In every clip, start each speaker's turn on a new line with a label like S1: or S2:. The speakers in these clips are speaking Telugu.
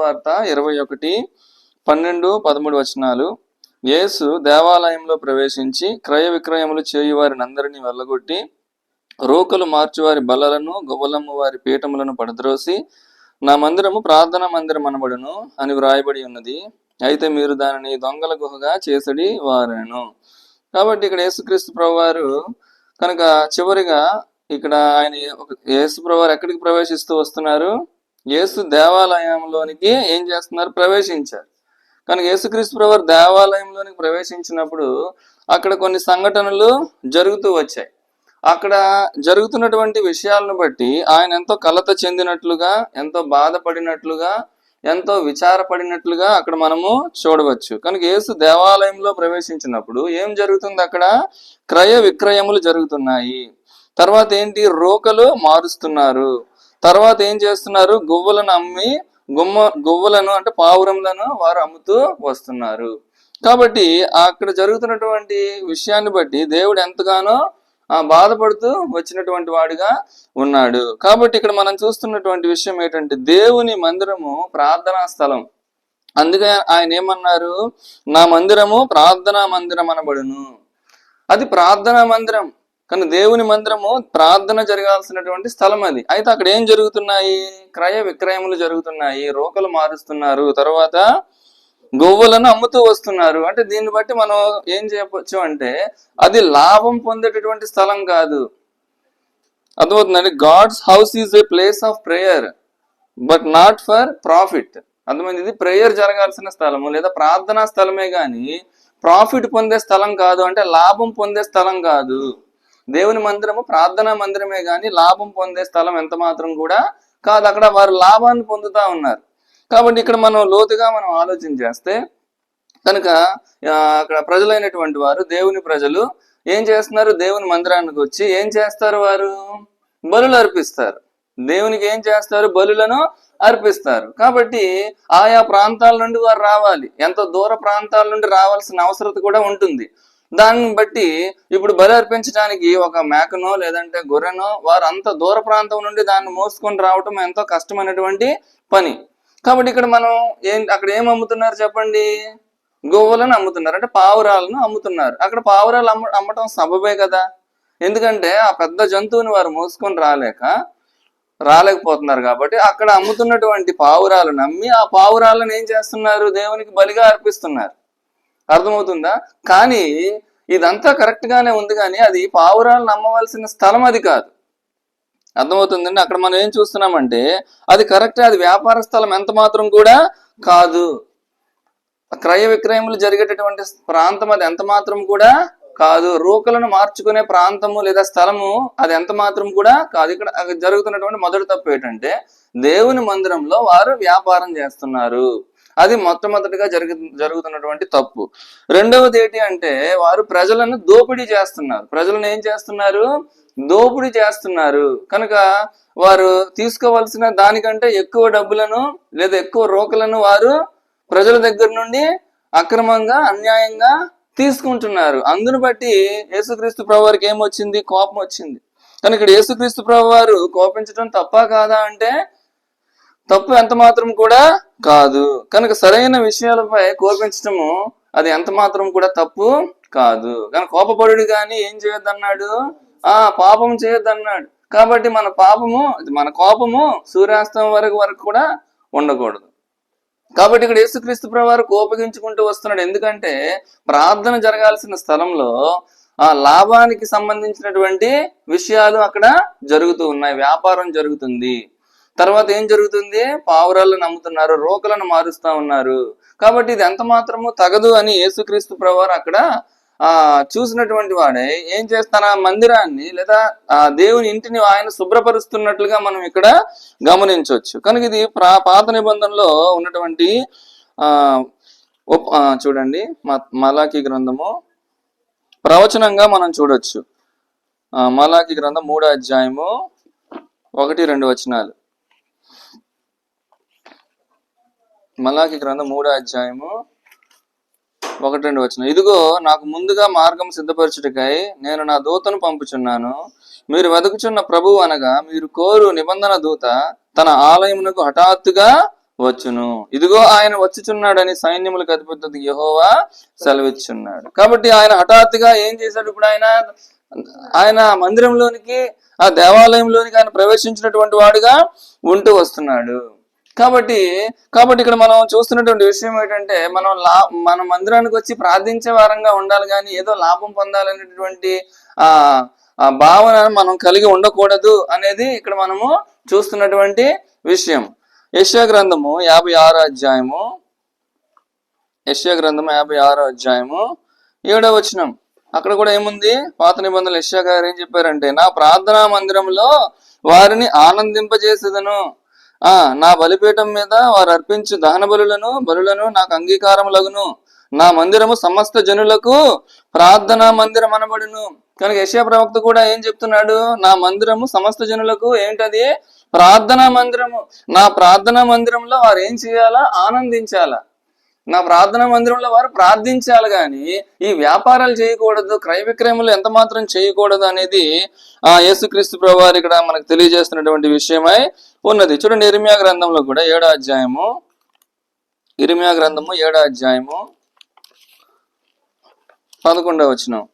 S1: సువార్త 21:12-13 యేసు దేవాలయంలో ప్రవేశించి క్రయ విక్రయములు చేయువారిని అందరినీ వెళ్ళగొట్టి రోకలు మార్చువారి బల్లలను గొవ్వలమ్ము వారి పీఠములను పడద్రోసి నా మందిరము ప్రార్థనా మందిరం అనబడును అని వ్రాయబడి ఉన్నది. అయితే మీరు దానిని దొంగల గుహగా చేసడి వారెను. కాబట్టి ఇక్కడ యేసుక్రీస్తు ప్రభువారు కనుక చివరిగా ఇక్కడ ఆయన యేసు ప్రభువారు ఎక్కడికి ప్రవేశిస్తూ వస్తున్నారు? యేసు దేవాలయంలోనికి ఏం చేస్తున్నారు? ప్రవేశించారు. కనుక యేసుక్రీస్తు ప్రభువారు దేవాలయంలోనికి ప్రవేశించినప్పుడు అక్కడ కొన్ని సంఘటనలు జరుగుతూ వచ్చాయి. అక్కడ జరుగుతున్నటువంటి విషయాలను బట్టి ఆయన ఎంతో కలత చెందినట్లుగా, ఎంతో బాధపడినట్లుగా, ఎంతో విచారపడినట్లుగా అక్కడ మనము చూడవచ్చు. కనుక యేసు దేవాలయంలో ప్రవేశించినప్పుడు ఏం జరుగుతుంది? అక్కడ క్రయ విక్రయములు జరుగుతున్నాయి. తర్వాత ఏంటి? రోకలు మారుస్తున్నారు. తర్వాత ఏం చేస్తున్నారు? గువ్వలను అమ్మి గువ్వలను అంటే పావురములను వారు అమ్ముతూ వస్తున్నారు. కాబట్టి అక్కడ జరుగుతున్నటువంటి విషయాన్ని బట్టి దేవుడు ఎంతగానో బాధపడుతూ వచ్చినటువంటి వాడిగా ఉన్నాడు. కాబట్టి ఇక్కడ మనం చూస్తున్నటువంటి విషయం ఏంటంటే దేవుని మందిరము ప్రార్థనా స్థలం. అందుకే ఆయన ఏమన్నారు? నా మందిరము ప్రార్థనా మందిరం అనబడును. అది ప్రార్థనా మందిరం. కానీ దేవుని మందిరము ప్రార్థన జరగాల్సినటువంటి స్థలం అది. అయితే అక్కడ ఏం జరుగుతున్నాయి? క్రయ విక్రయములు జరుగుతున్నాయి, రోకలు మారుస్తున్నారు, తర్వాత గొవ్వలను అమ్ముతూ వస్తున్నారు. అంటే దీన్ని బట్టి మనం ఏం చెప్పొచ్చు అంటే అది లాభం పొందేటటువంటి స్థలం కాదు. అర్థమవుతుందండి? God's house is a place of prayer but not for profit. అర్థమైంది? ఇది ప్రేయర్ జరగాల్సిన స్థలము లేదా ప్రార్థనా స్థలమే గాని ప్రాఫిట్ పొందే స్థలం కాదు, అంటే లాభం పొందే స్థలం కాదు. దేవుని మందిరము ప్రార్థనా మందిరమే గాని లాభం పొందే స్థలం ఎంత మాత్రం కూడా కాదు. అక్కడ వారు లాభాన్ని పొందుతా ఉన్నారు. కాబట్టి ఇక్కడ మనం లోతుగా మనం ఆలోచన చేస్తే కనుక అక్కడ ప్రజలైనటువంటి వారు, దేవుని ప్రజలు ఏం చేస్తున్నారు? దేవుని మందిరానికి వచ్చి ఏం చేస్తారు? వారు బలులు అర్పిస్తారు. దేవునికి ఏం చేస్తారు? బలులను అర్పిస్తారు. కాబట్టి ఆయా ప్రాంతాల నుండి వారు రావాలి. ఎంతో దూర ప్రాంతాల నుండి రావాల్సిన అవసరం కూడా ఉంటుంది. దాన్ని బట్టి ఇప్పుడు బలి అర్పించడానికి ఒక మేకనో లేదంటే గొర్రెనో వారు అంత దూర ప్రాంతం నుండి దాన్ని మోసుకొని రావటం ఎంతో కష్టమైనటువంటి పని. కాబట్టి ఇక్కడ మనం అక్కడ ఏం అమ్ముతున్నారు చెప్పండి? గొవ్వలను అమ్ముతున్నారు, అంటే పావురాలను అమ్ముతున్నారు. అక్కడ పావురాలు అమ్మటం సబబే కదా. ఎందుకంటే ఆ పెద్ద జంతువుని వారు మోసుకొని రాలేకపోతున్నారు. కాబట్టి అక్కడ అమ్ముతున్నటువంటి పావురాలను అమ్మి ఆ పావురాలను ఏం చేస్తున్నారు? దేవునికి బలిగా అర్పిస్తున్నారు. అర్థమవుతుందా? కానీ ఇదంతా కరెక్ట్ గానే ఉంది, కానీ అది పావురాలను అమ్మవలసిన స్థలం అది కాదు. అర్థమవుతుందండి? అక్కడ మనం ఏం చూస్తున్నామంటే అది కరెక్టే, అది వ్యాపార స్థలం ఎంత మాత్రం కూడా కాదు. క్రయ విక్రయములు జరిగేటటువంటి ప్రాంతం అది ఎంత మాత్రం కూడా కాదు. రోకలను మార్చుకునే ప్రాంతము లేదా స్థలము అది ఎంత మాత్రం కూడా కాదు. ఇక్కడ జరుగుతున్నటువంటి మొదటి తప్పు ఏంటంటే దేవుని మందిరంలో వారు వ్యాపారం చేస్తున్నారు. అది మొట్టమొదటిగా జరుగుతున్నటువంటి తప్పు. రెండవది ఏంటి అంటే వారు ప్రజలను దోపిడీ చేస్తున్నారు. ప్రజలను ఏం చేస్తున్నారు? దోపిడీ చేస్తున్నారు. కనుక వారు తీసుకోవాల్సిన దానికంటే ఎక్కువ డబ్బులను లేదా ఎక్కువ రోకలను వారు ప్రజల దగ్గర నుండి అక్రమంగా అన్యాయంగా తీసుకుంటున్నారు. అందును బట్టి యేసుక్రీస్తు ప్రభువారికి ఏమొచ్చింది? కోపం వచ్చింది. కానీ ఇక్కడ యేసుక్రీస్తు ప్రభువారు కోపించడం తప్పా కాదా అంటే తప్పు ఎంత మాత్రం కూడా కాదు. కనుక సరైన విషయాలపై కోపించటము అది ఎంత మాత్రం కూడా తప్పు కాదు. కానీ కోపపడుడు కానీ ఏం చేయొద్దన్నాడు? పాపం చేయొద్దన్నాడు. కాబట్టి మన కోపము సూర్యాస్తం వరకు కూడా ఉండకూడదు. కాబట్టి ఇక్కడ యేసుక్రీస్తు ప్రభువారు కోపగించుకుంటూ వస్తున్నాడు. ఎందుకంటే ప్రార్థన జరగాల్సిన స్థలంలో ఆ లాభానికి సంబంధించినటువంటి విషయాలు అక్కడ జరుగుతూ ఉన్నాయి. వ్యాపారం జరుగుతుంది. తర్వాత ఏం జరుగుతుంది? పావురాలను నమ్ముతున్నారు, రోకలను మారుస్తా ఉన్నారు. కాబట్టి ఇది ఎంత మాత్రము తగదు అని యేసుక్రీస్తు ప్రభువారు అక్కడ చూసినటువంటి వాడే ఏం చేస్తాను? ఆ మందిరాన్ని లేదా ఆ దేవుని ఇంటిని ఆయన శుభ్రపరుస్తున్నట్లుగా మనం ఇక్కడ గమనించవచ్చు. కనుక ఇది పాత నిబంధనలో ఉన్నటువంటి చూడండి, మలాకీ గ్రంథము ప్రవచనంగా మనం చూడొచ్చు. మలాకీ గ్రంథం 3వ అధ్యాయము 1-2 వచనాలు. మలాకీ గ్రంథం 3వ అధ్యాయము 1-2 వచనం. ఇదిగో నాకు ముందుగా మార్గం సిద్ధపరచుటకై నేను నా దూతను పంపుచున్నాను. మీరు వెతుకుచున్న ప్రభువు అనగా మీరు కోరు నిబంధన దూత తన ఆలయమునకు హఠాత్తుగా వచ్చును. ఇదిగో ఆయన వచ్చుచున్నాడని సైన్యములకు అధిపతి యెహోవా సెలవిచ్చున్నాడు. కాబట్టి ఆయన హఠాత్తుగా ఏం చేశాడు? ఇప్పుడు ఆయన మందిరంలోనికి, ఆ దేవాలయంలోనికి ఆయన ప్రవేశించినటువంటి వాడుగా ఉంటూ వస్తున్నాడు. కాబట్టి ఇక్కడ మనం చూస్తున్నటువంటి విషయం ఏంటంటే, మన మందిరానికి వచ్చి ప్రార్థించే వారంగా ఉండాలి, కానీ ఏదో లాభం పొందాలనేటువంటి ఆ ఆ భావన మనం కలిగి ఉండకూడదు అనేది ఇక్కడ మనము చూస్తున్నటువంటి విషయం. యెషయా గ్రంథము 56వ అధ్యాయము, యెషయా గ్రంథము 56వ అధ్యాయము 7వ వచనం. అక్కడ కూడా ఏముంది? పాత నిబంధనలు యెషయా గారు ఏం చెప్పారంటే, నా ప్రార్థనా మందిరంలో వారిని ఆనందింపజేసేదను, నా బలిపీఠం మీద వారు అర్పించు దహన బలులను నాకు అంగీకారములగును, నా మందిరము సమస్త జనులకు ప్రార్థనా మందిరం అనబడును. కనుక యెషయా ప్రవక్త కూడా ఏం చెప్తున్నాడు? నా మందిరము సమస్త జనులకు ఏంటది? ప్రార్థనా మందిరము. నా ప్రార్థనా మందిరంలో వారు ఏం చేయాలా? ఆనందించాలా. నా ప్రార్థనా మందిరంలో వారు ప్రార్థించాలి, కానీ ఈ వ్యాపారాలు చేయకూడదు, క్రయ విక్రయములు ఎంత మాత్రం చేయకూడదు అనేది యేసుక్రీస్తు ప్రభువారు ఇక్కడ మనకు తెలియజేస్తున్నటువంటి విషయమై ఉన్నది. చూడండి, ఇర్మియా గ్రంథంలో కూడా 7వ అధ్యాయము, ఇర్మియా గ్రంథము 7వ అధ్యాయము 11వ వచనం.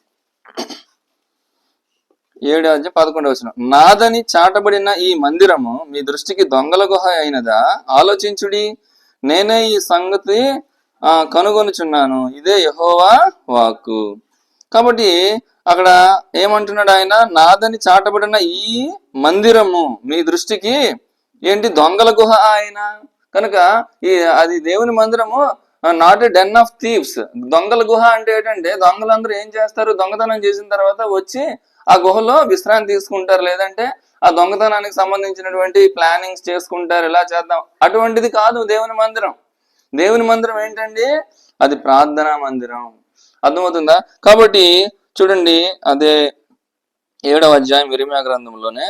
S1: 7వ అధ్యాయం 11వ వచనం. నాదని చాటబడిన ఈ మందిరము మీ దృష్టికి దొంగల గుహ అయినదా? ఆలోచించుడి, నేనే ఈ సంగతి కనుగొనుచున్నాను, ఇదే యెహోవా వాక్కు. కాబట్టి అక్కడ ఏమంటున్నాడు ఆయన? నాదని చాటబడిన ఈ మందిరము మీ దృష్టికి ఏంటి? దొంగల గుహ ఆయన. కనుక అది దేవుని మందిరము, not a den of thieves. దొంగల గుహ అంటే ఏంటంటే, దొంగలందరూ ఏం చేస్తారు? దొంగతనం చేసిన తర్వాత వచ్చి ఆ గుహలో విశ్రాంతి తీసుకుంటారు, లేదంటే ఆ దొంగతనానికి సంబంధించినటువంటి ప్లానింగ్స్ చేసుకుంటారు, ఇలా చేద్దాం. అటువంటిది కాదు దేవుని మందిరం. దేవుని మందిరం ఏంటండి? అది ప్రార్థనా మందిరం. అర్థమవుతుందా? కాబట్టి చూడండి, అదే 7వ అధ్యాయం ఇర్మియా గ్రంథంలోనే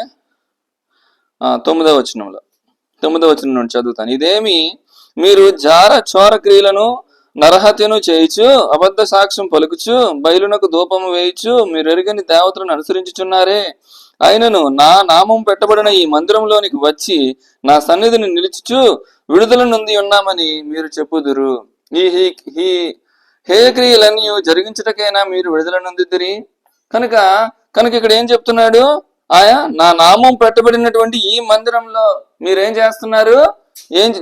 S1: 9వ వచనంలో, 9వ వచనం నుండి చదువుతాను. ఇదేమి మీరు జార చోర క్రియలను నరహత్యను చేయిచు అబద్ధ సాక్ష్యం పలుకుచు బయలునకు ధూపము వేయిచు మీరు ఎరుగని దేవతలను అనుసరించుచున్నారే. అయినను నా నామం పెట్టబడిన ఈ మందిరంలోనికి వచ్చి నా సన్నిధిని నిలుచుచు విడుదల నొంది ఉన్నామని మీరు చెప్పుదురు. ఈ హేయక్రియలన్నీ జరిగించటకైనా మీరు విడుదల నొందిద్దురి. కనుక ఇక్కడ ఏం చెప్తున్నాడు? నా నామం పెట్టబడినటువంటి ఈ మందిరంలో మీరేం చేస్తున్నారు?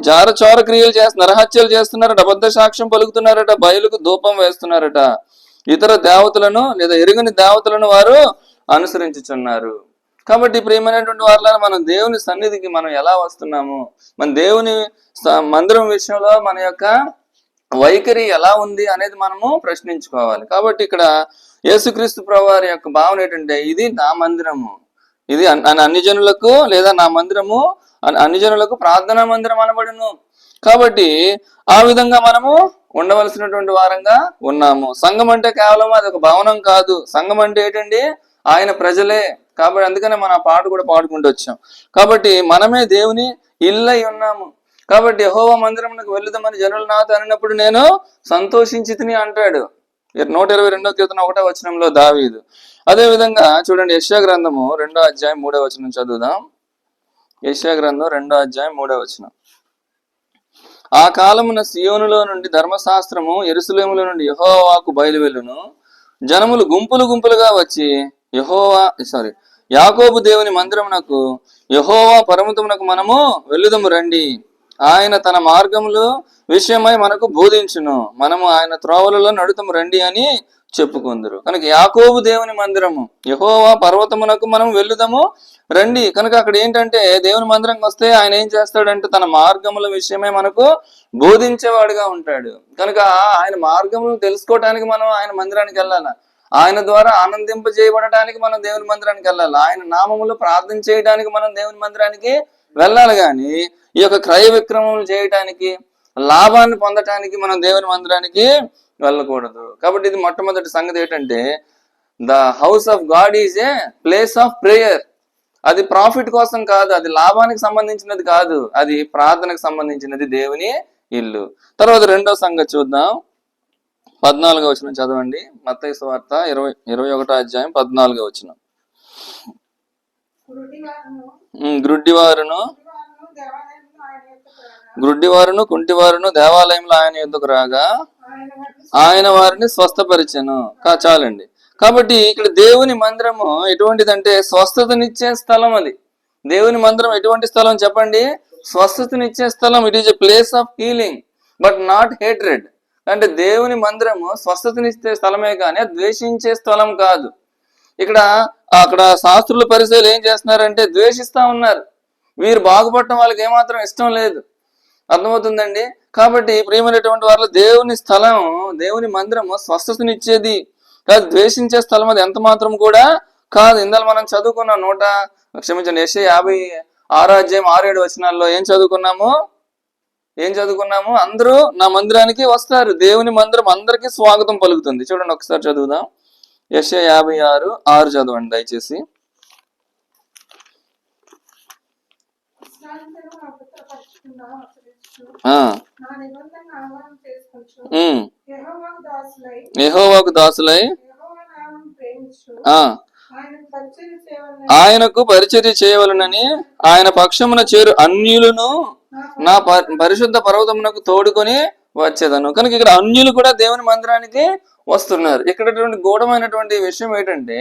S1: జారచోర క్రియలు చేస్తున్నారు, నరహత్యలు చేస్తున్నారట, అబద్ధ సాక్ష్యం పలుకుతున్నారట, బయలుకు ధూపం వేస్తున్నారట, ఇతర దేవతలను లేదా ఎరుగని దేవతలను వారు అనుసరించుచున్నారు. కాబట్టి ప్రియమైనటువంటి వారులారా, మనం దేవుని సన్నిధికి మనం ఎలా వస్తున్నాము, మన దేవుని మందిరం విషయంలో మన యొక్క వైఖరి ఎలా ఉంది అనేది మనము ప్రశ్నించుకోవాలి. కాబట్టి ఇక్కడ యేసుక్రీస్తు ప్రభువారి యొక్క భావన ఏంటంటే, ఇది నా మందిరము, ఇది అన్ని జనులకు, లేదా నా మందిరము అన్ని జనులకు ప్రార్థనా మందిరం అనబడును. కాబట్టి ఆ విధంగా మనము ఉండవలసినటువంటి వారంగా ఉన్నాము. సంఘం అంటే కేవలం అది ఒక భవనం కాదు. సంఘం అంటే ఏంటండి? ఆయన ప్రజలే. కాబట్టి అందుకనే మనం ఆ పాట కూడా పాడుకుంటూ వచ్చాం. కాబట్టి మనమే దేవుని ఇల్లై ఉన్నాము. కాబట్టి యెహోవా మందిరమునకు వెళ్దామని జనులు నాతో అనినప్పుడు నేను సంతోషించి తిని అంటాడు. 122వ కీర్తన 1వ వచనంలో దావీదు. అదే విధంగా చూడండి, యెషయా గ్రంథము 2వ అధ్యాయం 3వ వచనం చదువుదాం. యెషయా గ్రంథం 2వ అధ్యాయం 3వ వచనం. ఆ కాలమున సియోనులో నుండి ధర్మశాస్త్రము, యెరూషలేములో నుండి యెహోవా వాక్కు బయలువెళ్ళును. జనములు గుంపులుగా వచ్చి యాకోబు దేవుని మందిరమునకు, యెహోవా పర్వతమునకు మనము వెళ్ళుదము రండి. ఆయన తన మార్గములు విషయమై మనకు బోధించును, మనము ఆయన త్రోవలలో నడుతము రండి అని చెప్పుకుందరు. కనుక యాకోబు దేవుని మందిరము, యెహోవా పర్వతమునకు మనం వెళ్ళుదము రండి. కనుక అక్కడ ఏంటంటే, దేవుని మందిరంకి వస్తే ఆయన ఏం చేస్తాడంటే తన మార్గముల విషయమై మనకు బోధించేవాడుగా ఉంటాడు. కనుక ఆయన మార్గములను తెలుసుకోవటానికి మనం ఆయన మందిరానికి వెళ్ళాలి. ఆయన ద్వారా ఆనందింపజేయబడటానికి మనం దేవుని మందిరానికి వెళ్ళాలి. ఆయన నామములో ప్రార్థన చేయడానికి మనం దేవుని మందిరానికి వెళ్ళాలి. కానీ ఈ యొక్క క్రయ విక్రమములు చేయటానికి, లాభాన్ని పొందటానికి మనం దేవుని మందిరానికి వెళ్ళకూడదు. కాబట్టి ఇది మొట్టమొదటి సంగతి ఏంటంటే, the house of God is a place of prayer. అది ప్రాఫిట్ కోసం కాదు, అది లాభానికి సంబంధించినది కాదు, అది ప్రార్థనకు సంబంధించినది, దేవుని ఇల్లు. తర్వాత రెండో సంగతి చూద్దాం. 14వ వచనం చదవండి. మత్తయి సువార్త 21వ అధ్యాయం 14వ వచనం. గ్రుడ్డివారును గుడ్డివారును కుంటివారును దేవాలయంలో ఆయన యుద్ధకు రాగా ఆయన వారిని స్వస్థపరిచెను. చాలండి. కాబట్టి ఇక్కడ దేవుని మందిరము ఎటువంటిదంటే స్వస్థతనిచ్చే స్థలం. అది దేవుని మందిరం ఎటువంటి స్థలం చెప్పండి? స్వస్థతనిచ్చే స్థలం. It is a place of healing but not hatred. అంటే దేవుని మందిరము స్వస్థతనిచ్చే స్థలమే కానీ ద్వేషించే స్థలం కాదు. అక్కడ శాస్త్రుల పరిచయాలు ఏం చేస్తున్నారంటే ద్వేషిస్తా ఉన్నారు. వీరు బాగుపడటం వాళ్ళకి ఏమాత్రం ఇష్టం లేదు. అర్థమవుతుందండి? కాబట్టి ప్రియమైనటువంటి వాళ్ళు దేవుని స్థలం, దేవుని మందిరము స్వస్థతనిచ్చేది కాదు, ద్వేషించే స్థలం అది ఎంత మాత్రం కూడా కాదు. ఇందులో మనం చదువుకున్నాం యెషయా 56:6-7 ఏం చదువుకున్నాము? అందరూ నా మందిరానికి వస్తారు. దేవుని మందిరం అందరికీ స్వాగతం పలుకుతుంది. చూడండి ఒకసారి చదువుదాం. యెషయా 56:6 చదవండి దయచేసి. యెహోవాకు దాసులై ఆయనకు పరిచర్య చేయవలనని ఆయన పక్షమున చేరు అన్యులను నా పరిశుద్ధ పర్వతమునకు తోడుకొని వచ్చేదను. కనుక ఇక్కడ అన్యులు కూడా దేవుని మందిరానికి వస్తున్నారు. ఇక్కడ గూఢమైనటువంటి విషయం ఏంటంటే,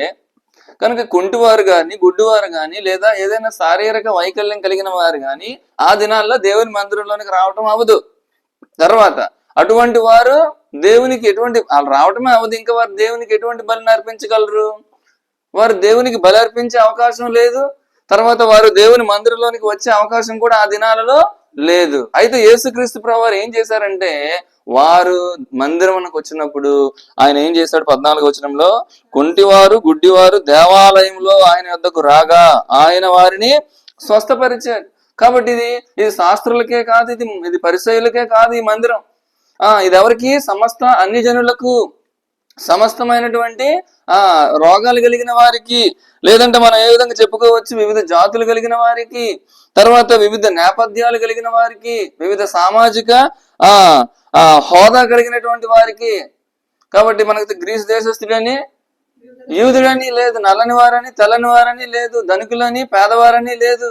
S1: కనుక కుంటివారు గాని గుడ్డివారు గాని లేదా ఏదైనా శారీరక వైకల్యం కలిగిన వారు గాని ఆ దినాల్లో దేవుని మందిరంలోనికి రావటం అవ్వదు. తర్వాత అటువంటి వారు దేవునికి వాళ్ళు రావటమే అవ్వదు. ఇంకా వారు దేవునికి ఎటువంటి బలిని అర్పించగలరు? వారు దేవునికి బలి అర్పించే అవకాశం లేదు. తర్వాత వారు దేవుని మందిరంలోనికి వచ్చే అవకాశం కూడా ఆ దినాలలో లేదు. అయితే యేసుక్రీస్తు ప్రభువారు ఏం చేశారంటే, వారు మందిరంకి వచ్చినప్పుడు ఆయన ఏం చేశాడు? 14వ వచనంలో, కుంటివారు గుడ్డివారు దేవాలయంలో ఆయన యొద్దకు రాగా ఆయన వారిని స్వస్థపరిచాడు. కాబట్టి ఇది శాస్త్రులకే కాదు, ఇది పరిసయ్యులకే కాదు. ఈ మందిరం ఇది ఎవరికి? సమస్త అన్ని జనులకు, సమస్తమైనటువంటి రోగాలు కలిగిన వారికి, లేదంటే మనం ఏ విధంగా చెప్పుకోవచ్చు, వివిధ జాతులు కలిగిన వారికి, తర్వాత వివిధ నేపథ్యాలు కలిగిన వారికి, వివిధ సామాజిక హోదా కలిగినటువంటి వారికి. కాబట్టి మనకి గ్రీసు దేశస్తుడని యూదుడని లేదు, నల్లని వారని తెల్లని వారని లేదు, ధనికులని పేదవారని లేదు.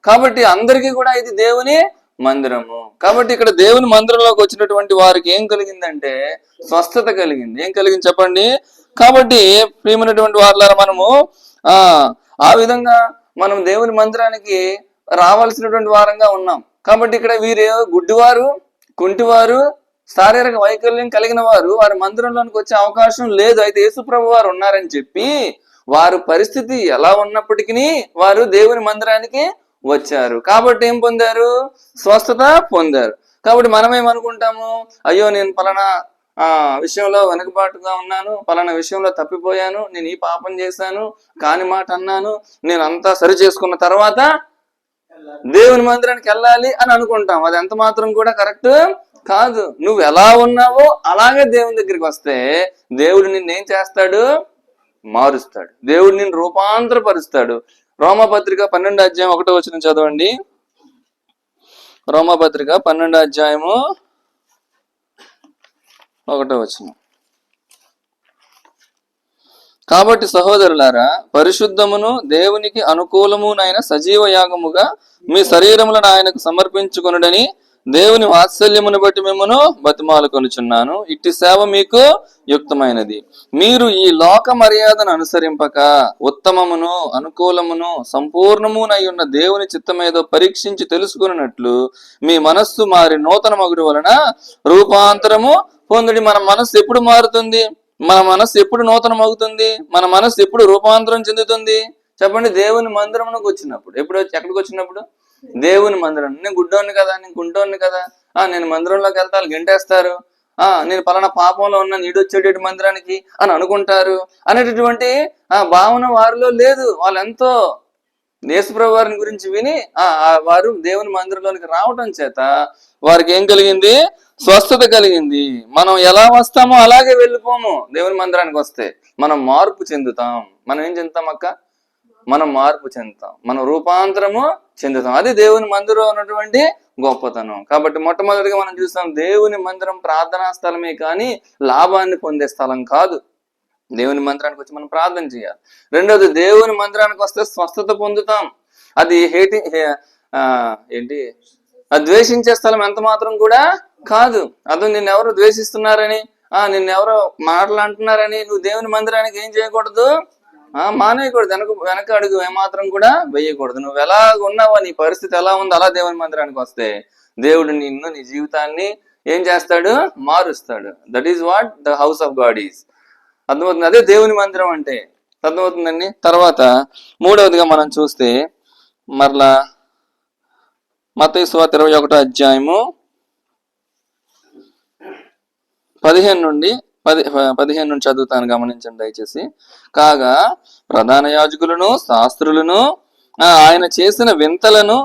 S1: కాబట్టి అందరికీ కూడా ఇది దేవుని మందిరము. కాబట్టి ఇక్కడ దేవుని మందిరంలోకి వచ్చినటువంటి వారికి ఏం కలిగిందంటే స్వస్థత కలిగింది. ఏం కలిగింది చెప్పండి? కాబట్టి ప్రియమైనటువంటి వారులారా, మనము ఆ విధంగా మనం దేవుని మందిరానికి రావాల్సినటువంటి వారంగా ఉన్నాం. కాబట్టి ఇక్కడ వీరు గుడ్డివారు, కుంటివారు, శారీరక వైకల్యం కలిగిన వారు వారి మందిరంలోనికి వచ్చే అవకాశం లేదు. అయితే యేసుప్రభు వారు ఉన్నారని చెప్పి వారి పరిస్థితి ఎలా ఉన్నప్పటికీ వారు దేవుని మందిరానికి వచ్చారు. కాబట్టి ఏం పొందారు? స్వస్థత పొందారు. కాబట్టి మనమేమనుకుంటాము, అయ్యో నేను పలానా విషయంలో వెనుకబాటుగా ఉన్నాను, పలానా విషయంలో తప్పిపోయాను, నేను ఈ పాపం చేశాను, కాని మాట అన్నాను, నేను అంతా సరి చేసుకున్న తర్వాత దేవుని మందిరానికి వెళ్ళాలి అని అనుకుంటాం. అది ఎంత మాత్రం కూడా కరెక్ట్ కాదు. నువ్వు ఎలా ఉన్నావో అలాగే దేవుని దగ్గరికి వస్తే దేవుడు నిన్నేం చేస్తాడు? మారుస్తాడు. దేవుడు నిన్ను రూపాంతరపరుస్తాడు. రోమపత్రిక 12:1 చదవండి. రోమపత్రిక 12:1. కాబట్టి సహోదరులారా, పరిశుద్ధమును దేవునికి అనుకూలమునైన సజీవ యాగముగా మీ శరీరములను ఆయనకు సమర్పించుకొనుడని దేవుని వాత్సల్యమును బట్టి మిమ్మను బతిమాలుకొనుచున్నాను. ఇట్టి సేవ మీకు యుక్తమైనది. మీరు ఈ లోక మర్యాదను అనుసరింపక ఉత్తమమును అనుకూలమును సంపూర్ణమునై ఉన్న దేవుని చిత్తమేదో పరీక్షించి తెలుసుకున్నట్లు మీ మనస్సు మారి నూతన మగుడు వలన రూపాంతరము పొందుడి. మన మనస్సు ఎప్పుడు మారుతుంది? మన మనస్సు ఎప్పుడు నూతనం అవుతుంది? మన మనస్సు ఎప్పుడు రూపాంతరం చెందుతుంది చెప్పండి? దేవుని మందిరంలోకి వచ్చినప్పుడు. ఎక్కడికి వచ్చినప్పుడు? దేవుని మందిరం. నేను గుడ్డోని కదా, నేను గుంటోని కదా, నేను మందిరంలోకి వెళ్తా గెంటేస్తారు, నేను పలానా పాపంలో ఉన్న నీడొచ్చేటటువంటి మందిరానికి అని అనుకుంటారు అనేటటువంటి భావన వారిలో లేదు. వాళ్ళు ఎంతో యేసుప్రభు వారిని గురించి విని వారు దేవుని మందిరంలోనికి రావటం చేత వారికి ఏం కలిగింది? స్వస్థత కలిగింది. మనం ఎలా వస్తామో అలాగే వెళ్ళిపోము. దేవుని మందిరానికి వస్తే మనం మార్పు చెందుతాం. మనం ఏం చెందుతాం అక్క? మనం మార్పు చెందుతాం, మనం రూపాంతరము చెందుతాం. అది దేవుని మందిరం ఉన్నటువంటి గొప్పతనం. కాబట్టి మొట్టమొదటిగా మనం చూస్తాం, దేవుని మందిరం ప్రార్థనా స్థలమే కానీ లాభాన్ని పొందే స్థలం కాదు. దేవుని మందిరానికి వచ్చి మనం ప్రార్థన చేయాలి. రెండోది, దేవుని మందిరానికి వస్తే స్వస్థత పొందుతాం. అది అది ద్వేషించే స్థలం ఎంత మాత్రం కూడా కాదు. అతను నిన్నెవరు ద్వేషిస్తున్నారని, నిన్నెవరో మాటలు అంటున్నారని నువ్వు దేవుని మందిరానికి ఏం చేయకూడదు, మానేయకూడదు. వెనక అడుగు ఏమాత్రం కూడా వేయకూడదు. నువ్వు ఎలా ఉన్నావో, నీ పరిస్థితి ఎలా ఉందో అలా దేవుని మందిరానికి వస్తే దేవుడు నిన్ను, నీ జీవితాన్ని ఏం చేస్తాడు, మారుస్తాడు. That is what the house of God is. అర్థమవుతుంది? అదే దేవుని మందిరం అంటే. అర్థమవుతుందండి. తర్వాత మూడవదిగా మనం చూస్తే మరలా మత్తయి సువార్త 21వ అధ్యాయము 15 నుండి చదువుతాను, గమనించండి దయచేసి. కాగా ప్రధాన యాజకులను శాస్త్రులను ఆయన చేసిన వింతలను,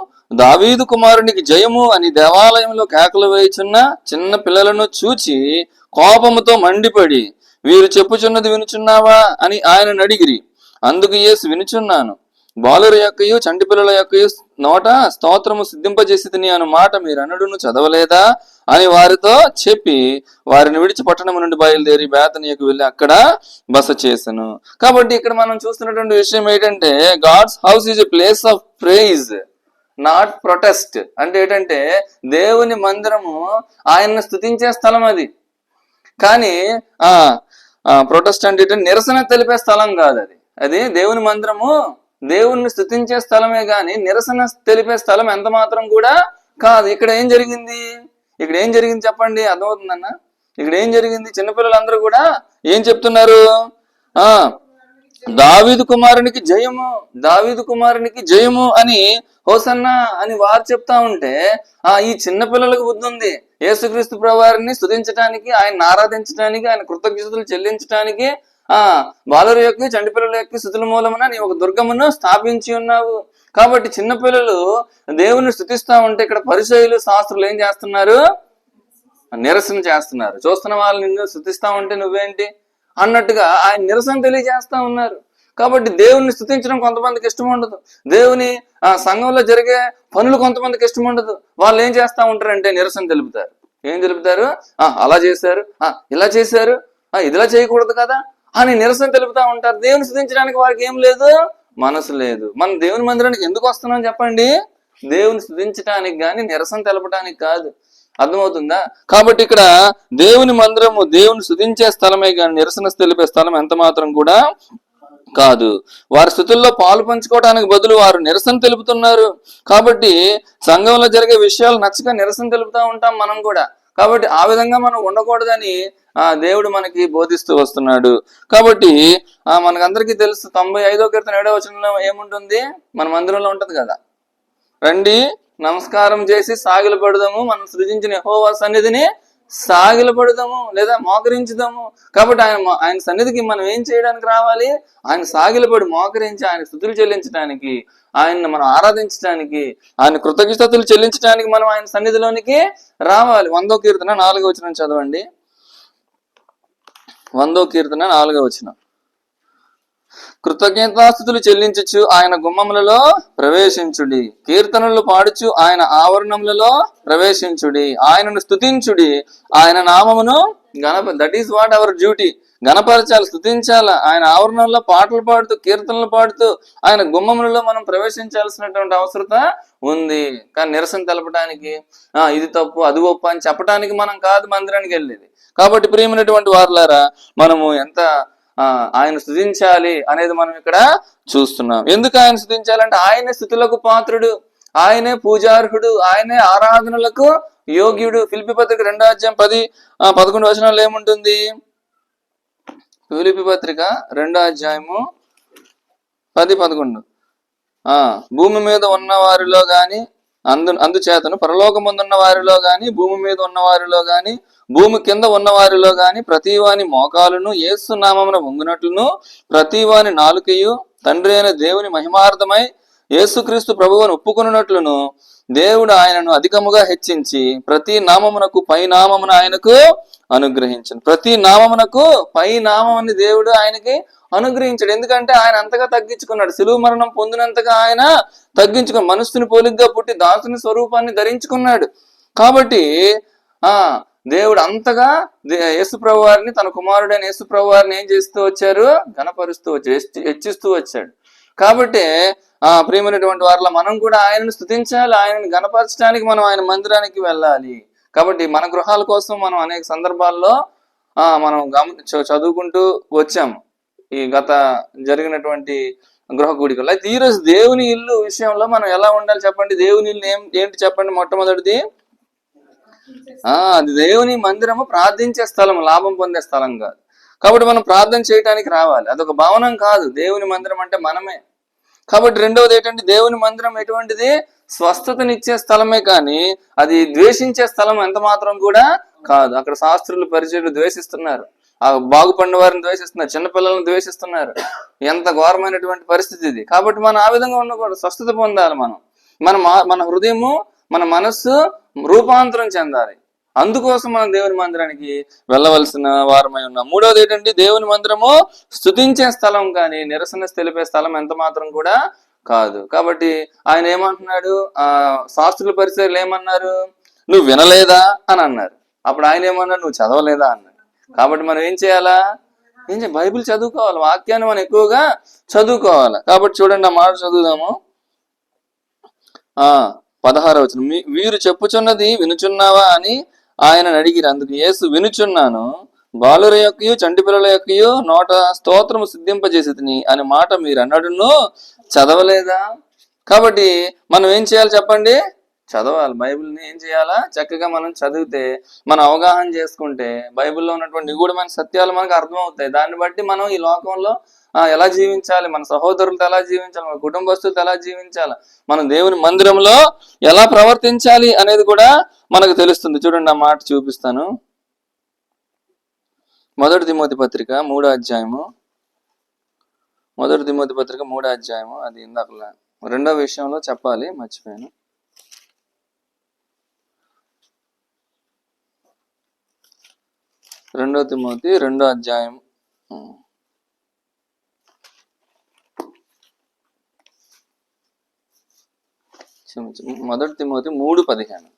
S1: దావీదు కుమారునికి జయము అని దేవాలయంలో కేకలు వేయుచున్న చిన్న పిల్లలను చూచి కోపముతో మండిపడి, వీరు చెప్పుచున్నది వినుచున్నావా అని ఆయన అడిగిరి. అందుకు యేసు, వినుచున్నాను, బాలుర యొక్కయు చంటి పిల్లల యొక్కయు నోట స్తోత్రము సిద్ధింపజేసి తిని అను మాట మీరు అనడును చదవలేదా అని వారితో చెప్పి వారిని విడిచి పట్టణం నుండి బయలుదేరి బేతనీయకు వెళ్ళి అక్కడ బస చేసెను. కాబట్టి ఇక్కడ మనం చూస్తున్నటువంటి విషయం ఏంటంటే, God's house is a place of praise, not protest. అంటే ఏంటంటే దేవుని మందిరము ఆయన్ని స్తుతించే స్థలం అది. కానీ ప్రొటెస్ట్ అంటే నిరసన తెలిపే స్థలం కాదు. అది దేవుని మందిరము దేవుణ్ణి స్తుతించే స్థలమే గాని నిరసన తెలిపే స్థలం ఎంత మాత్రం కూడా కాదు. ఇక్కడ ఏం జరిగింది చెప్పండి, అర్థమవుతుందన్న? ఇక్కడ ఏం జరిగింది? చిన్నపిల్లలందరూ కూడా ఏం చెప్తున్నారు? దావీదు కుమారునికి జయము, దావీదు కుమారునికి జయము అని హోసన్నా అని వారు చెప్తా ఉంటే ఈ చిన్న పిల్లలకు బుద్ధి ఉంది. యేసుక్రీస్తు ప్రభువారిని స్తుతించడానికి, ఆయన ఆరాధించడానికి, ఆయన కృతజ్ఞతలు చెల్లించడానికి బాలుర యొక్క చంటి పిల్లల యొక్క స్తుతుల మూలమున నీ ఒక దుర్గమును స్థాపించి ఉన్నావు. కాబట్టి చిన్నపిల్లలు దేవుని స్తుతిస్తా ఉంటే ఇక్కడ పరిసయ్యులు శాస్త్రులు ఏం చేస్తున్నారు? నిరసన చేస్తున్నారు. చూస్తున్న వాళ్ళు నిన్ను స్తుతిస్తా ఉంటే నువ్వేంటి అన్నట్టుగా ఆయన నిరసన తెలియజేస్తా ఉన్నారు. కాబట్టి దేవుణ్ణి స్తుతించడం కొంతమందికి ఇష్టం ఉండదు. దేవుని సంఘంలో జరిగే పనులు కొంతమందికి ఇష్టం ఉండదు. వాళ్ళు ఏం చేస్తా ఉంటారంటే నిరసన తెలుపుతారు. ఏం తెలుపుతారు? అలా చేశారు, ఇలా చేశారు, ఇదిలా చేయకూడదు కదా అని నిరసన తెలుపుతా ఉంటారు. దేవుని స్తుతించడానికి వారికి ఏం లేదు, మనసు లేదు. మనం దేవుని మందిరానికి ఎందుకు వస్తున్నాం చెప్పండి? దేవుని స్తుతించడానికి కానీ నిరసన తెలపడానికి కాదు. అర్థమవుతుందా? కాబట్టి ఇక్కడ దేవుని మందిరము దేవుని స్తుతించే స్థలమే కానీ నిరసన తెలిపే స్థలం ఎంత మాత్రం కూడా కాదు. వారి స్థుతుల్లో పాలు పంచుకోవడానికి బదులు వారు నిరసన తెలుపుతున్నారు. కాబట్టి సంఘంలో జరిగే విషయాలు నచ్చక నిరసన తెలుపుతా ఉంటాం మనం కూడా. కాబట్టి ఆ విధంగా మనం ఉండకూడదని దేవుడు మనకి బోధిస్తూ వస్తున్నాడు. కాబట్టి మనకందరికీ తెలుసు 95వ కీర్తన 7వ వచనంలో ఏముంటుంది? మన మందిరంలో ఉంటది కదా, రండి నమస్కారం చేసి సాగిలపడదాము, మనం సృజించిన యెహోవా సన్నిధిని సాగిలపడదాము లేదా మోకరించుదాము. కాబట్టి ఆయన సన్నిధికి మనం ఏం చేయడానికి రావాలి? ఆయన సాగిలపడి మోకరించి ఆయన స్తుతులు చెల్లించడానికి, ఆయన్ని మనం ఆరాధించడానికి, ఆయన కృతజ్ఞతలు చెల్లించడానికి మనం ఆయన సన్నిధిలోనికి రావాలి. 100వ కీర్తన 4వ వచనం చదవండి. 100వ కీర్తన 4వ వచనం. కృతజ్ఞతాస్తుతులు చెల్లించుచు ఆయన గుమ్మములలో ప్రవేశించుడి, కీర్తనలు పాడుచు ఆయన ఆవరణములలో ప్రవేశించుడి, ఆయనను స్తుతించుడి, ఆయన నామమును that is what our duty. గణపరచాలి, స్తుతించాలి. ఆయన ఆవరణంలో పాటలు పాడుతూ, కీర్తనలు పాడుతూ ఆయన గుమ్మములలో మనం ప్రవేశించాల్సినటువంటి అవసరత ఉంది. కానీ నిరసన తెలపడానికి, ఇది తప్పు అది గొప్ప అని చెప్పడానికి మనం కాదు మందిరానికి వెళ్ళేది. కాబట్టి ప్రియమైనటువంటి వారులారా, మనము ఎంత ఆయన స్తుతించాలి అనేది మనం ఇక్కడ చూస్తున్నాం. ఎందుకు ఆయన స్తుతించాలంటే ఆయనే స్తుతులకు పాత్రుడు, ఆయనే పూజార్హుడు, ఆయనే ఆరాధనలకు యోగ్యుడు. ఫిలిప్పీ పత్రిక 2వ అధ్యాయం 10-11 వచనాలు ఏముంటుంది? ఫిలిప్పీ పత్రిక 2వ అధ్యాయము 10-11. భూమి మీద ఉన్న వారిలో గాని అందుచేతను పరలోకమందున్న వారిలో గాని, భూమి మీద ఉన్న వారిలో గాని, భూమి కింద ఉన్న వారిలో గాని ప్రతివాని మోకాలును యేసు నామమున వంగునట్లును, ప్రతివాని నాలుకయు తండ్రి అయిన దేవుని మహిమార్థమై యేసుక్రీస్తు ప్రభువును ఒప్పుకొనున్నట్లును దేవుడు ఆయనను అధికముగా హెచ్చించి ప్రతి నామమునకు పై నామమున ఆయనకు అనుగ్రహించను. ప్రతి నామమునకు పై నామముని దేవుడు ఆయనకి అనుగ్రహించాడు. ఎందుకంటే ఆయన అంతగా తగ్గించుకున్నాడు. సిలువ మరణం పొందినంతగా ఆయన తగ్గించుకుని మనుషుని పోలికగా పుట్టి దాసుని స్వరూపాన్ని ధరించుకున్నాడు. కాబట్టి దేవుడు అంతగా యేసుప్రభు వారిని, తన కుమారుడైన యేసుప్రభు వారిని ఏం చేస్తూ వచ్చారు? ఘనపరుస్తూ వచ్చాడు, హెచ్చిస్తూ వచ్చాడు. కాబట్టి ప్రియమైనటువంటి వారిలో మనం కూడా ఆయనను స్తుతించాలి, ఆయనను గణపరచడానికి మనం ఆయన మందిరానికి వెళ్ళాలి. కాబట్టి మన గృహాల కోసం మనం అనేక సందర్భాల్లో మనం చదువుకుంటూ వచ్చాము ఈ గత జరిగినటువంటి గృహ కూడికలు. అయితే ఈరోజు దేవుని ఇల్లు విషయంలో మనం ఎలా ఉండాలి చెప్పండి? దేవుని ఇల్లు ఏంటి చెప్పండి? మొట్టమొదటిది అది దేవుని మందిరము, ప్రార్థించే స్థలం, లాభం పొందే స్థలం కాదు. కాబట్టి మనం ప్రార్థన చేయడానికి రావాలి, అదొక భవనం కాదు. దేవుని మందిరం అంటే మనమే. కాబట్టి రెండవది ఏంటంటే దేవుని మందిరం ఎటువంటిది? స్వస్థతనిచ్చే స్థలమే కానీ అది ద్వేషించే స్థలం ఎంత మాత్రం కూడా కాదు. అక్కడ శాస్త్రులు పరిచయులు ద్వేషిస్తున్నారు, బాగుపడిన వారిని ద్వేషిస్తున్నారు, చిన్నపిల్లలను ద్వేషిస్తున్నారు. ఎంత ఘోరమైనటువంటి పరిస్థితి ఇది. కాబట్టి మనం ఆ విధంగా ఉండకూడదు, స్వస్థత పొందాలి. మన హృదయము, మన మనస్సు రూపాంతరం చెందాలి. అందుకోసం మనం దేవుని మందిరానికి వెళ్ళవలసిన వారమై ఉన్నాం. మూడవది ఏంటంటే దేవుని మందిరము స్తుతించే స్థలం కానీ నిరసన తెలిపే స్థలం ఎంత మాత్రం కూడా కాదు. కాబట్టి ఆయన ఏమంటున్నాడు? శాస్త్రుల పరిచయాలు ఏమన్నారు? నువ్వు వినలేదా అని అన్నారు. అప్పుడు ఆయన ఏమన్నాడు? నువ్వు చదవలేదా అన్నాడు. కాబట్టి మనం ఏం చేయాలా? బైబిల్ చదువుకోవాలి, వాక్యాన్ని మనం ఎక్కువగా చదువుకోవాలి. కాబట్టి చూడండి, ఆ మాట చదువుదాము. 16వ వచనం, వీరు చెప్పుచున్నది వినుచున్నావా అని ఆయన అడిగిరు. అందుకు యేసు, వినుచున్నాను, బాలుర యొక్కయు చంటి పిల్లల యొక్కయు నోట స్తోత్రము సిద్ధింపజేసి అనే మాట మీరు అన్నడును చదవలేదా? కాబట్టి మనం ఏం చేయాలి చెప్పండి? చదవాలి. బైబిల్ని ఏం చేయాలా? చక్కగా మనం చదివితే, మనం అవగాహన చేసుకుంటే బైబిల్లో ఉన్నటువంటి నిగూఢమైన సత్యాలు మనకు అర్థమవుతాయి. దాన్ని బట్టి మనం ఈ లోకంలో ఎలా జీవించాలి, మన సహోదరులతో ఎలా జీవించాలి, మన కుటుంబస్తులతో ఎలా జీవించాలి, మనం దేవుని మందిరంలో ఎలా ప్రవర్తించాలి అనేది కూడా మనకు తెలుస్తుంది. చూడండి, ఆ మాట చూపిస్తాను. 1 తిమోతి పత్రిక 3వ అధ్యాయము. 1 తిమోతి పత్రిక 3వ అధ్యాయము. అది ఇందాక రెండవ విషయంలో చెప్పాలి, మర్చిపోయాను. 2 తిమోతి 2వ అధ్యాయం. 1 తిమోతి 3:15.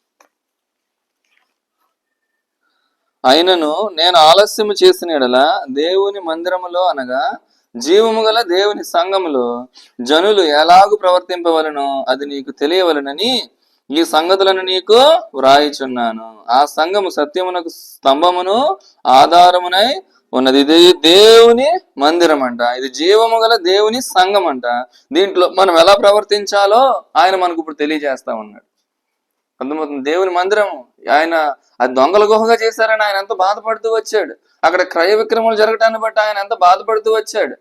S1: అయినను నేను ఆలస్యము చేసిన యెడల దేవుని మందిరములో అనగా జీవము గల దేవుని సంఘములో జనులు ఎలాగు ప్రవర్తింపవలనో అది నీకు తెలియవలనని ఈ సంగతులను నీకు వ్రాయిచున్నాను. ఆ సంఘము సత్యమునకు స్తంభమును ఆధారమునై ఉన్నది. ఇది దేవుని మందిరం అంట, ఇది జీవము గల దేవుని సంఘం అంట. దీంట్లో మనం ఎలా ప్రవర్తించాలో ఆయన మనకు ఇప్పుడు తెలియజేస్తా ఉన్నాడు. అర్థమవుతుంది? దేవుని మందిరం ఆయన అది దొంగల గుహగా చేశారని ఆయన ఎంత బాధపడుతూ వచ్చాడు. అక్కడ క్రయ విక్రమాలు జరగటాన్ని బట్టి ఆయన ఎంత బాధపడుతూ వచ్చాడు.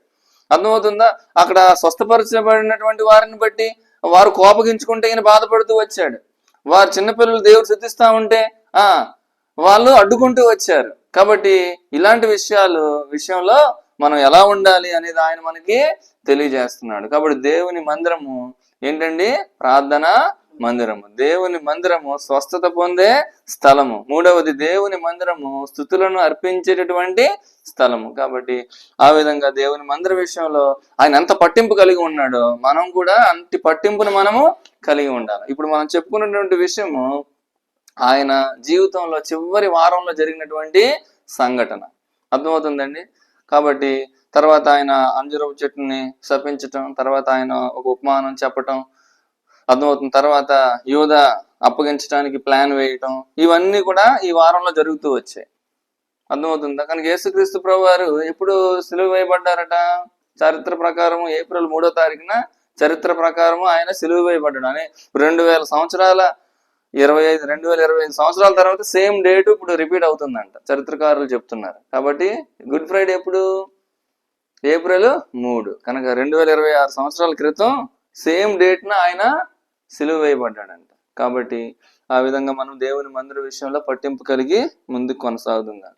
S1: అర్థమవుతుందా? అక్కడ స్వస్థపరచబడినటువంటి వారిని బట్టి వారు కోపగించుకుంటే ఈయన బాధపడుతూ వచ్చాడు. వారు చిన్నపిల్లలు దేవుడు శుద్ధిస్తా ఉంటే వాళ్ళు అడ్డుకుంటూ వచ్చారు. కాబట్టి ఇలాంటి విషయంలో మనం ఎలా ఉండాలి అనేది ఆయన మనకి తెలియజేస్తున్నాడు. కాబట్టి దేవుని మందిరము ఏంటండి? ప్రార్థన మందిరము. దేవుని మందిరము స్వస్థత పొందే స్థలము. మూడవది దేవుని మందిరము స్తుతులను అర్పించేటటువంటి స్థలము. కాబట్టి ఆ విధంగా దేవుని మందిర విషయంలో ఆయన ఎంత పట్టింపు కలిగి ఉన్నాడో మనం కూడా అంటి పట్టింపును మనము కలిగి ఉండాలి. ఇప్పుడు మనం చెప్పుకున్నటువంటి విషయము ఆయన జీవితంలో చివరి వారంలో జరిగినటువంటి సంఘటన. అర్థమవుతుందండి? కాబట్టి తర్వాత ఆయన అంజూరపు చెట్టుని శపించటం, తర్వాత ఆయన ఒక ఉపమానం చెప్పటం, అర్థమవుతుంది. తర్వాత యూదా అప్పగించడానికి ప్లాన్ వేయటం, ఇవన్నీ కూడా ఈ వారంలో జరుగుతూ వచ్చాయి. అర్థమవుతుందా? కనుక యేసుక్రీస్తు ప్రభు వారు ఎప్పుడు సిలువ వేయబడ్డారట? చరిత్ర ప్రకారం ఏప్రిల్ 3వ తారీఖున చరిత్ర ప్రకారం ఆయన సిలువ వేయబడ్డాడు. అని 2025 సంవత్సరాల తర్వాత సేమ్ డేట్ ఇప్పుడు రిపీట్ అవుతుందంట, చరిత్రకారులు చెప్తున్నారు. కాబట్టి గుడ్ ఫ్రైడే ఎప్పుడు? ఏప్రిల్ 3. కనుక 2026 సంవత్సరాల క్రితం సేమ్ డేట్న ఆయన సిలువ వేయబడ్డాడంట. కాబట్టి ఆ విధంగా మనం దేవుని మందిర విషయంలో పట్టింపు కలిగి ముందుకు కొనసాగుతుందా.